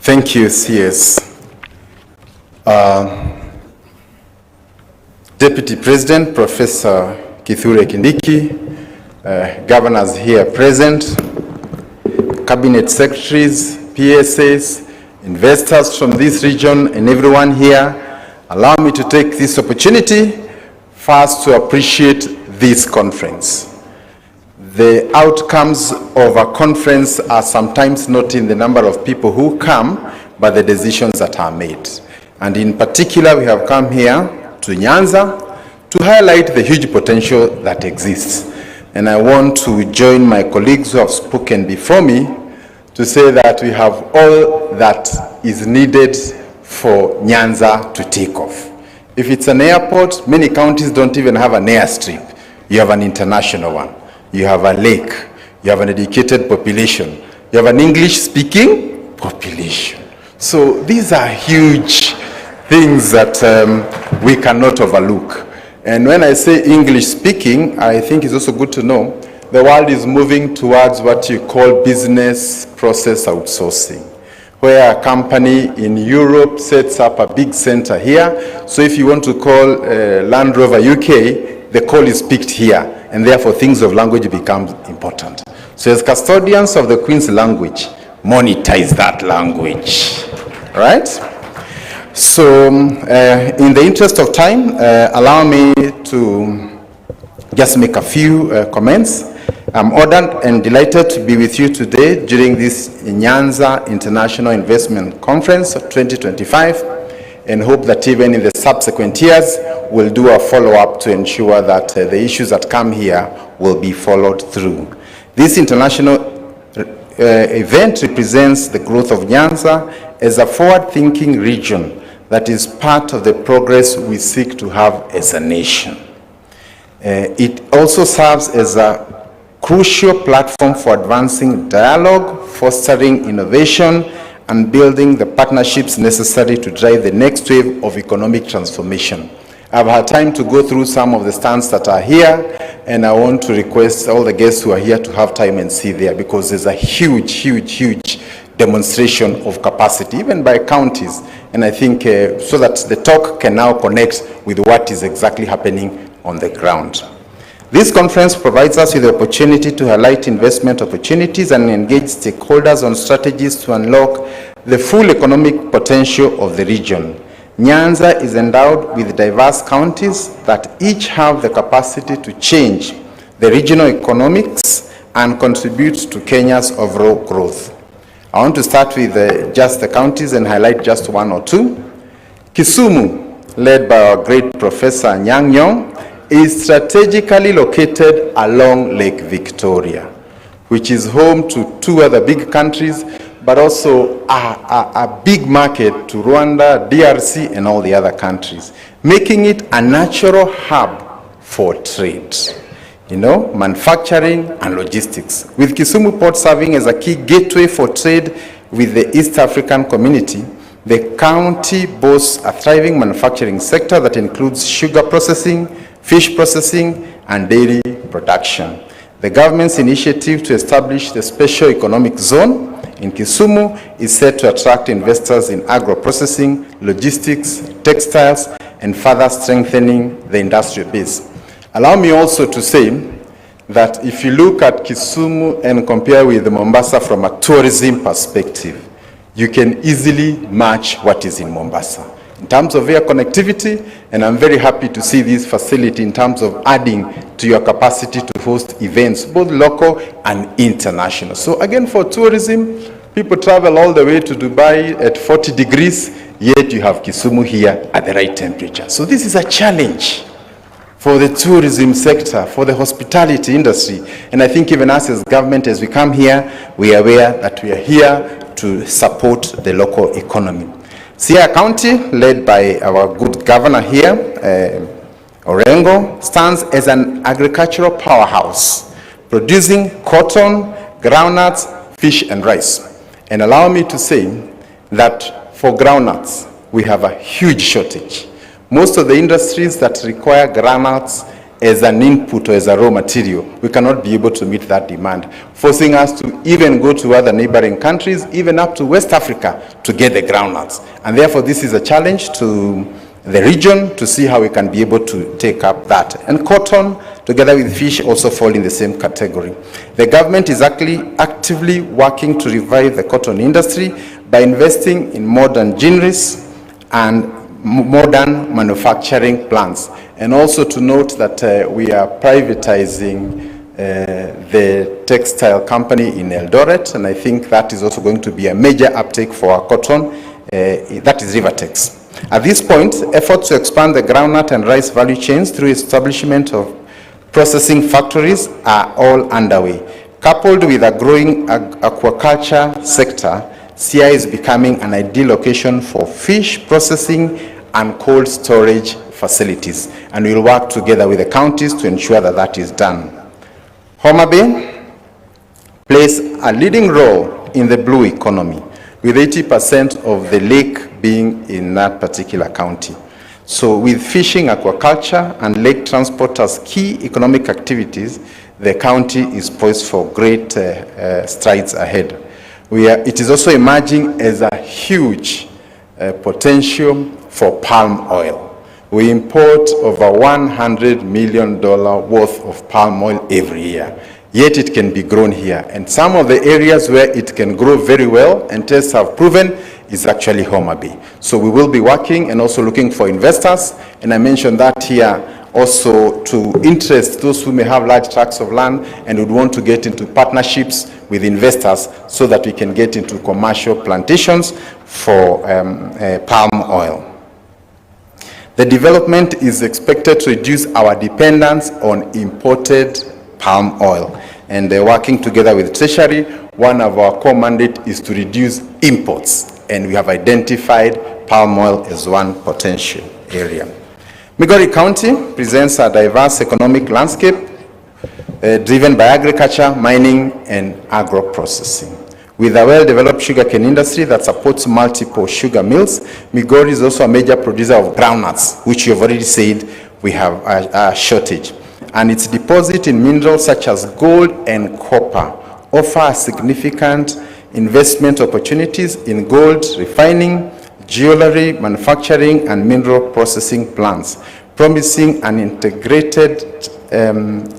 Thank you, CS. Deputy President, Professor Kindiki, governors here present, cabinet secretaries, PSAs, investors from this region, and everyone here, allow me to take this opportunity first to appreciate this conference. The outcomes of a conference are sometimes not in the number of people who come, but the decisions that are made. And in particular, we have come here to Nyanza to highlight the huge potential that exists. And I want to join my colleagues who have spoken before me to say that we have all that is needed for Nyanza to take off. If it's an airport, many counties don't even have an airstrip. You have an international one. You have a lake. You have an educated population. You have an English-speaking population. So these are huge things that we cannot overlook. And when I say English-speaking, I think it's also good to know the world is moving towards what you call business process outsourcing, where a company in Europe sets up a big center here. So if you want to call Land Rover UK, the call is picked here, and therefore things of language become important. So as custodians of the Queen's language, monetize that language, right? So in the interest of time, allow me to just make a few comments. I'm honored and delighted to be with you today during this Nyanza International Investment Conference of 2025, and hope that even in the subsequent years, we'll do a follow-up to ensure that the issues that come here will be followed through. This international event represents the growth of Nyanza as a forward-thinking region that is part of the progress we seek to have as a nation. It also serves as a crucial platform for advancing dialogue, fostering innovation, and building the partnerships necessary to drive the next wave of economic transformation. I've had time to go through some of the stands that are here, and I want to request all the guests who are here to have time and see there, because there's a huge demonstration of capacity, even by counties. And I think so that the talk can now connect with what is exactly happening on the ground. This conference provides us with the opportunity to highlight investment opportunities and engage stakeholders on strategies to unlock the full economic potential of the region. Nyanza is endowed with diverse counties that each have the capacity to change the regional economics and contribute to Kenya's overall growth. I want to start with just the counties and highlight just one or two. Kisumu, led by our great Professor Anyang' Nyong'o, is strategically located along Lake Victoria, which is home to two other big countries, but also a big market to Rwanda, DRC, and all the other countries, making it a natural hub for trade, manufacturing and logistics. With Kisumu Port serving as a key gateway for trade with the East African community, the county boasts a thriving manufacturing sector that includes sugar processing, fish processing, and dairy production. The government's initiative to establish the Special Economic Zone in Kisumu is set to attract investors in agro-processing, logistics, textiles, and further strengthening the industrial base. Allow me also to say that if you look at Kisumu and compare with Mombasa from a tourism perspective, you can easily match what is in Mombasa in terms of air connectivity, and I'm very happy to see this facility in terms of adding to your capacity to host events, both local and international. So again, for tourism, people travel all the way to Dubai at 40 degrees, yet you have Kisumu here at the right temperature. So this is a challenge for the tourism sector, for the hospitality industry. And I think even us as government, as we come here, we are aware that we are here to support the local economy. Siaya County, led by our good governor here, Orengo, stands as an agricultural powerhouse, producing cotton, groundnuts, fish, and rice. And allow me to say that for groundnuts, we have a huge shortage. Most of the industries that require groundnuts as an input or as a raw material, we cannot be able to meet that demand, forcing us to even go to other neighboring countries, even up to West Africa, to get the groundnuts. And therefore, this is a challenge to the region to see how we can be able to take up that. And cotton, together with fish, also fall in the same category. The government is actively working to revive the cotton industry by investing in modern ginneries and modern manufacturing plants. And also to note that we are privatizing the textile company in Eldoret, and I think that is also going to be a major uptake for our cotton, that is Rivertex. At this point, efforts to expand the groundnut and rice value chains through establishment of processing factories are all underway. Coupled with a growing aquaculture sector, Siaya is becoming an ideal location for fish processing and cold storage facilities, and we'll work together with the counties to ensure that that is done. Homa Bay plays a leading role in the blue economy, with 80% of the lake being in that particular county. So with fishing, aquaculture, and lake transport as key economic activities, the county is poised for great strides ahead. It is also emerging as a huge potential for palm oil. We import over $100 million worth of palm oil every year. Yet it can be grown here. And some of the areas where it can grow very well, and tests have proven, is actually Homa Bay. So we will be working and also looking for investors. And I mentioned that here also to interest those who may have large tracts of land and would want to get into partnerships with investors so that we can get into commercial plantations for palm oil. The development is expected to reduce our dependence on imported palm oil. And working together with Treasury, one of our core mandates is to reduce imports. And we have identified palm oil as one potential area. Migori County presents a diverse economic landscape driven by agriculture, mining, and agro-processing. With a well-developed sugarcane industry that supports multiple sugar mills, Migori is also a major producer of groundnuts, which you have already said we have a shortage. And its deposit in minerals such as gold and copper offer significant investment opportunities in gold refining, jewelry manufacturing, and mineral processing plants, promising an integrated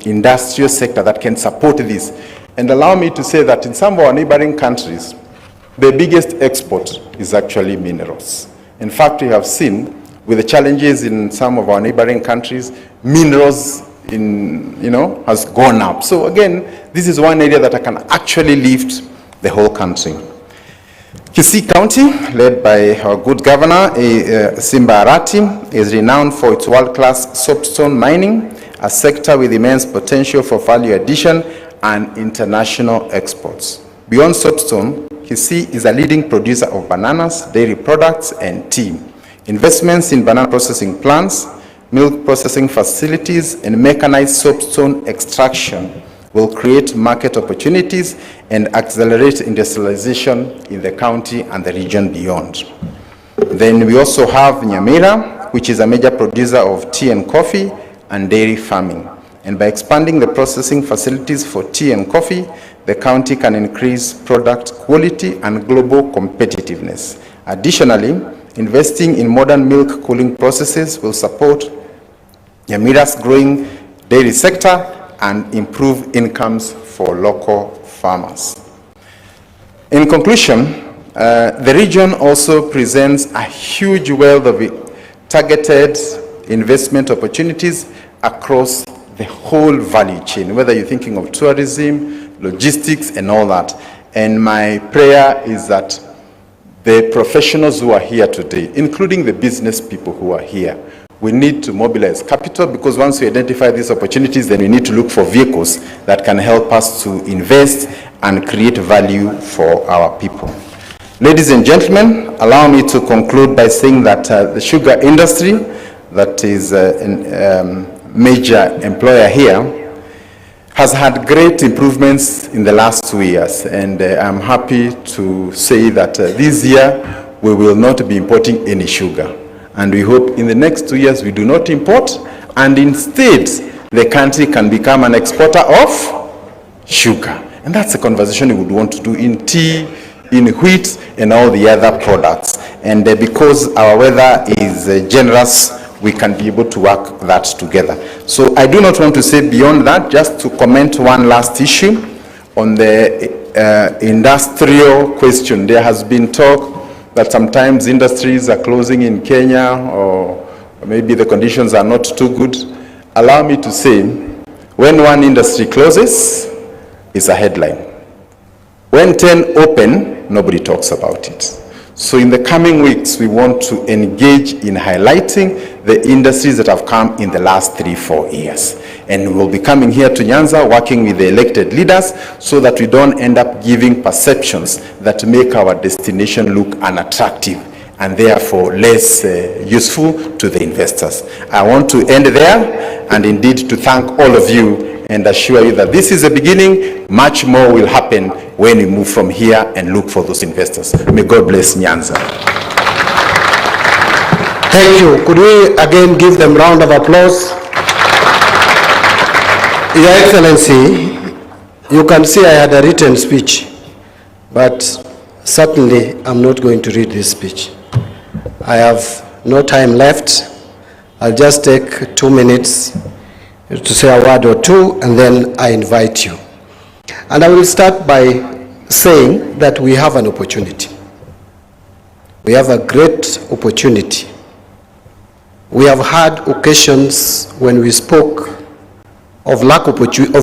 industrial sector that can support this. And allow me to say that in some of our neighboring countries, the biggest export is actually minerals. In fact, we have seen with the challenges in some of our neighboring countries, minerals has gone up. So again, this is one area that I can actually lift the whole country. Kisii County, led by our good governor, Simba Arati, is renowned for its world-class soapstone mining, a sector with immense potential for value addition and international exports. Beyond soapstone, Kisii is a leading producer of bananas, dairy products, and tea. Investments in banana processing plants, milk processing facilities, and mechanized soapstone extraction will create market opportunities and accelerate industrialization in the county and the region beyond. Then we also have Nyamira, which is a major producer of tea and coffee and dairy farming. And by expanding the processing facilities for tea and coffee, the county can increase product quality and global competitiveness. Additionally, investing in modern milk cooling processes will support Nyamira's growing dairy sector and improve incomes for local farmers. In conclusion, the region also presents a huge wealth of targeted investment opportunities across the whole value chain, whether you're thinking of tourism, logistics, and all that. And my prayer is that the professionals who are here today, including the business people who are here, we need to mobilize capital, because once we identify these opportunities, then we need to look for vehicles that can help us to invest and create value for our people. Ladies and gentlemen, allow me to conclude by saying that the sugar industry, that is a major employer here, has had great improvements in the last 2 years. And I'm happy to say that this year we will not be importing any sugar. And we hope in the next 2 years we do not import, and instead the country can become an exporter of sugar. And that's a conversation we would want to do in tea, in wheat, and all the other products. And because our weather is generous, we can be able to work that together. So I do not want to say beyond that, just to comment one last issue on the industrial question. There has been talk that sometimes industries are closing in Kenya, or maybe the conditions are not too good. Allow me to say, when one industry closes, it's a headline. When 10 open, nobody talks about it. So in the coming weeks, we want to engage in highlighting the industries that have come in the last 3-4 years. And we will be coming here to Nyanza, working with the elected leaders, so that we don't end up giving perceptions that make our destination look unattractive and therefore less useful to the investors. I want to end there, and indeed to thank all of you and assure you that this is the beginning. Much more will happen when we move from here and look for those investors. May God bless Nyanza. Thank you. Could we again give them a round of applause? Your Excellency, you can see I had a written speech, but certainly I'm not going to read this speech. I have no time left. I'll just take 2 minutes to say a word or two, and then I invite you. And I will start by saying that we have an opportunity. We have a great opportunity. We have had occasions when we spoke of lack of opportunity.